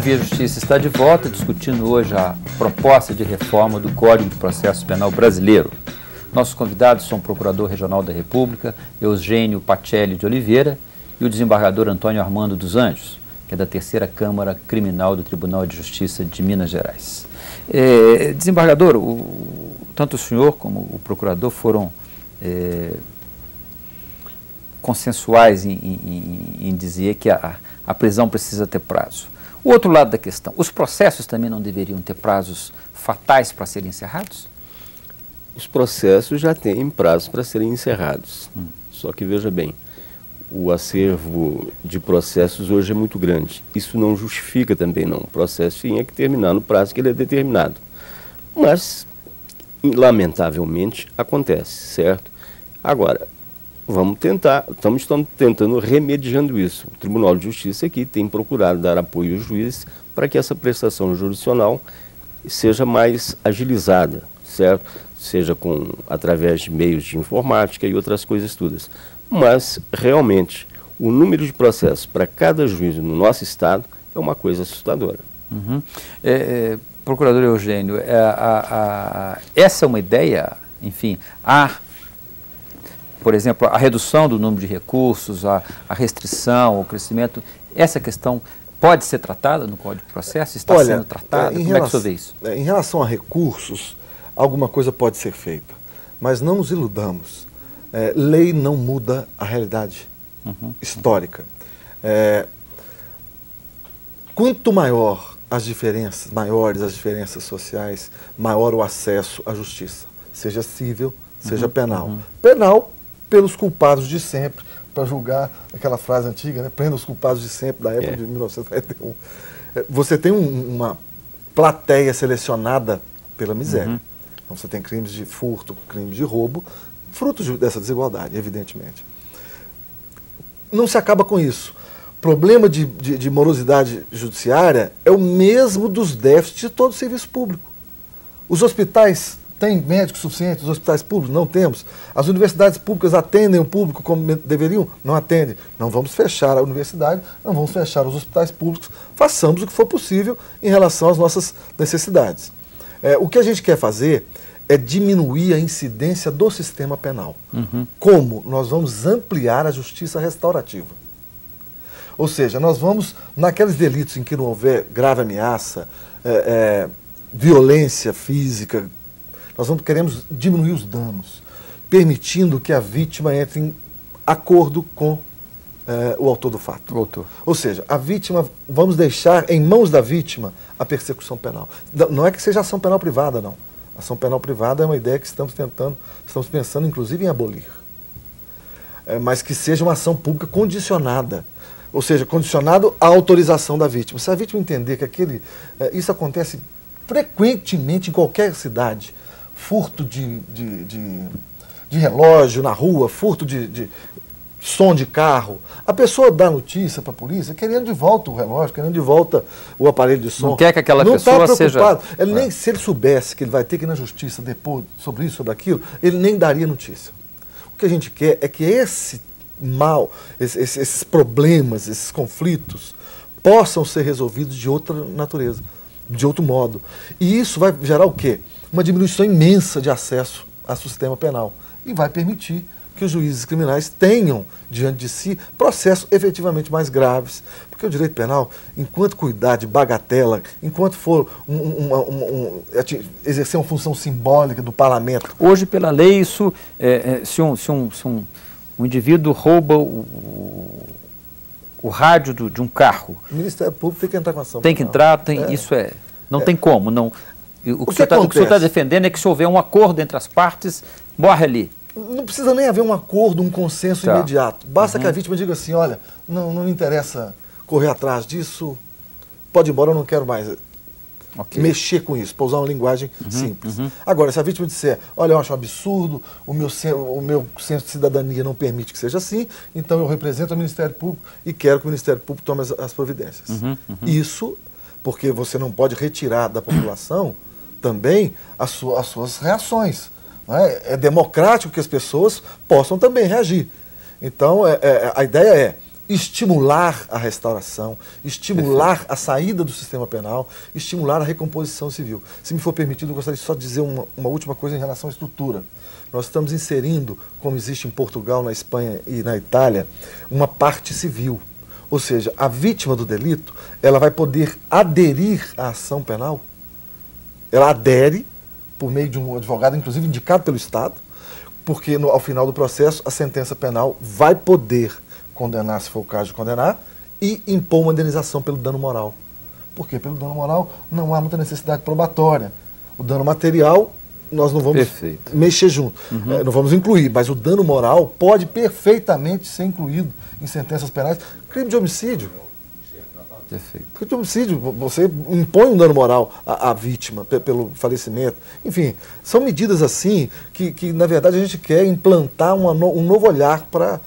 Via Justiça está de volta, discutindo hoje a proposta de reforma do Código de Processo Penal brasileiro. Nossos convidados são o Procurador Regional da República, Eugênio Pacelli de Oliveira, e o desembargador Antônio Armando dos Anjos, que é da Terceira Câmara Criminal do Tribunal de Justiça de Minas Gerais. Desembargador, tanto o senhor como o procurador foram consensuais em dizer que a prisão precisa ter prazo. O outro lado da questão, os processos também não deveriam ter prazos fatais para serem encerrados? Os processos já têm prazo para serem encerrados. Só que, veja bem, o acervo de processos hoje é muito grande. Isso não justifica também, não. O processo tinha que terminar no prazo que ele é determinado. Mas, lamentavelmente, acontece, certo? Agora, estamos tentando remediando isso. O Tribunal de Justiça aqui tem procurado dar apoio aos juízes para que essa prestação jurisdicional seja mais agilizada, certo? Seja através de meios de informática e outras coisas todas. Mas, realmente, o número de processos para cada juiz no nosso estado é uma coisa assustadora. Procurador Eugênio, essa é uma ideia, enfim, por exemplo, a redução do número de recursos, a restrição, o crescimento, essa questão pode ser tratada no Código de Processo? Está sendo tratada? Como é que o senhor vê isso? Em relação a recursos, alguma coisa pode ser feita, mas não nos iludamos. Lei não muda a realidade histórica. Quanto maiores as diferenças sociais, maior o acesso à justiça, seja civil, seja penal. Penal, pelos culpados de sempre, para julgar aquela frase antiga, né? Prenda os culpados de sempre, da época de 1941. Você tem uma plateia selecionada pela miséria. Então você tem crimes de furto, crimes de roubo, fruto dessa desigualdade, evidentemente. Não se acaba com isso. Problema de morosidade judiciária é o mesmo dos déficits de todo o serviço público. Os hospitais têm médicos suficientes, os hospitais públicos não temos. As universidades públicas atendem o público como deveriam? Não atendem. Não vamos fechar a universidade, não vamos fechar os hospitais públicos, façamos o que for possível em relação às nossas necessidades. O que a gente quer fazer é diminuir a incidência do sistema penal. Como? Nós vamos ampliar a justiça restaurativa. Ou seja, nós vamos, naqueles delitos em que não houver grave ameaça, violência física, queremos diminuir os danos, permitindo que a vítima entre em acordo com o autor do fato. Ou seja, a vítima, vamos deixar em mãos da vítima a persecução penal. Não é que seja ação penal privada, não. Ação penal privada é uma ideia que estamos pensando inclusive em abolir. Mas que seja uma ação pública condicionada. Ou seja, condicionado à autorização da vítima. Se a vítima entender que isso acontece frequentemente em qualquer cidade, furto de relógio na rua, furto de som de carro, a pessoa dá notícia para a polícia querendo de volta o relógio, querendo de volta o aparelho de som. Não quer que aquela pessoa seja... Nem se ele soubesse que ele vai ter que ir na justiça depor sobre isso, sobre aquilo, ele nem daria notícia. O que a gente quer é que esses problemas, esses conflitos, possam ser resolvidos de outra natureza, de outro modo. E isso vai gerar o quê? Uma diminuição imensa de acesso ao sistema penal. E vai permitir que os juízes criminais tenham diante de si processos efetivamente mais graves. Porque o direito penal, enquanto cuidar de bagatela, enquanto for exercer uma função simbólica do parlamento... Hoje, pela lei, isso, se um indivíduo rouba o rádio de um carro... O Ministério Público tem que entrar com ação. Tem que entrar, não tem como. Não, o que o senhor está defendendo é que se houver um acordo entre as partes, morre ali. Não precisa nem haver um acordo, um consenso imediato. Basta que a vítima diga assim, olha, não me interessa correr atrás disso, pode ir embora, eu não quero mais mexer com isso, para usar uma linguagem simples. Agora, se a vítima disser, olha, eu acho um absurdo, o meu senso de cidadania não permite que seja assim, então eu represento o Ministério Público e quero que o Ministério Público tome as providências. Isso, porque você não pode retirar da população também as suas reações. É democrático que as pessoas possam também reagir. Então, a ideia é estimular a restauração, estimular a saída do sistema penal, estimular a recomposição civil. Se me for permitido, eu gostaria só de dizer uma última coisa em relação à estrutura. Nós estamos inserindo, como existe em Portugal, na Espanha e na Itália, uma parte civil. Ou seja, a vítima do delito, ela vai poder aderir à ação penal. Ela adere por meio de um advogado, inclusive indicado pelo Estado, porque ao final do processo a sentença penal vai poder condenar, se for o caso de condenar, e impor uma indenização pelo dano moral. Por quê? Pelo dano moral não há muita necessidade probatória. O dano material nós não vamos mexer junto, não vamos incluir, mas o dano moral pode perfeitamente ser incluído em sentenças penais. Crime de homicídio. Perfeito. Crime de homicídio, você impõe um dano moral à vítima pelo falecimento. Enfim, são medidas assim que na verdade, a gente quer implantar um novo olhar para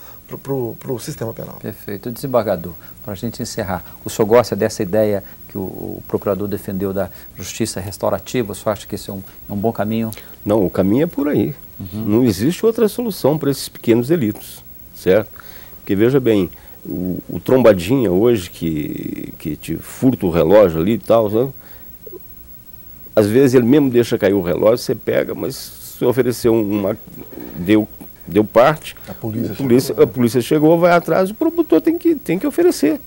o sistema penal. Perfeito. Desembargador, para a gente encerrar, o senhor gosta dessa ideia que o procurador defendeu da justiça restaurativa? O senhor acha que esse é um bom caminho? Não, o caminho é por aí. Não existe outra solução para esses pequenos delitos, certo? Porque veja bem, o trombadinha hoje que te furta o relógio ali e tal, sabe? Às vezes ele mesmo deixa cair o relógio, você pega, mas se ofereceu deu parte, a polícia chegou, vai atrás, o promotor tem que oferecer.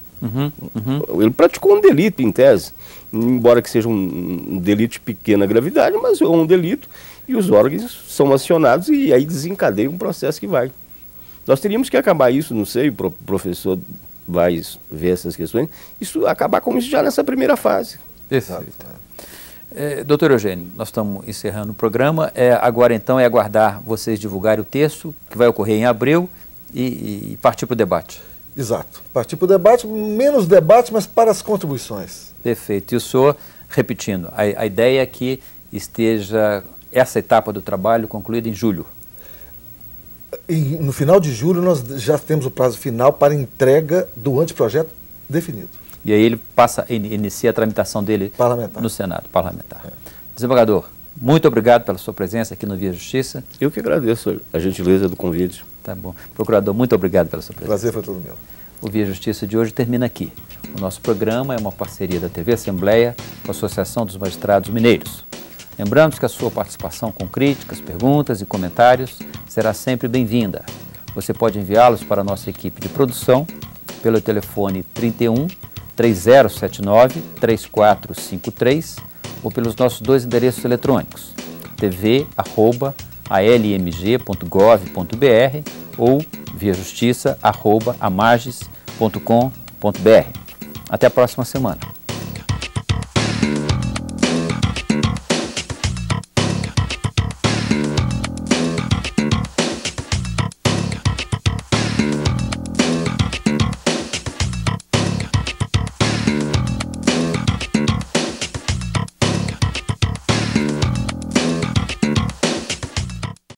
Ele praticou um delito, em tese, embora que seja um delito de pequena gravidade, mas é um delito e os órgãos são acionados e aí desencadeia um processo que vai. Nós teríamos que acabar isso, não sei, o professor vai ver essas questões, isso acabar com isso já nessa primeira fase. Perfeito. Doutor Eugênio, nós estamos encerrando o programa, agora então é aguardar vocês divulgarem o texto, que vai ocorrer em abril, e partir para o debate. Exato. Partir para o debate, menos debate, mas para as contribuições. Perfeito. E o senhor, repetindo, a ideia é que esteja essa etapa do trabalho concluída em julho. E no final de julho nós já temos o prazo final para entrega do anteprojeto definido. E aí ele inicia a tramitação dele no Senado parlamentar. Desembargador, muito obrigado pela sua presença aqui no Via Justiça. Eu que agradeço a gentileza do convite. Tá bom. Procurador, muito obrigado pela sua presença. Prazer foi todo meu. O Via Justiça de hoje termina aqui. O nosso programa é uma parceria da TV Assembleia com a Associação dos Magistrados Mineiros. Lembramos que a sua participação com críticas, perguntas e comentários será sempre bem-vinda. Você pode enviá-los para a nossa equipe de produção pelo telefone 31 3079 3453 ou pelos nossos dois endereços eletrônicos, tv@almg.gov.br ou viajustiça@amages.com.br. Até a próxima semana.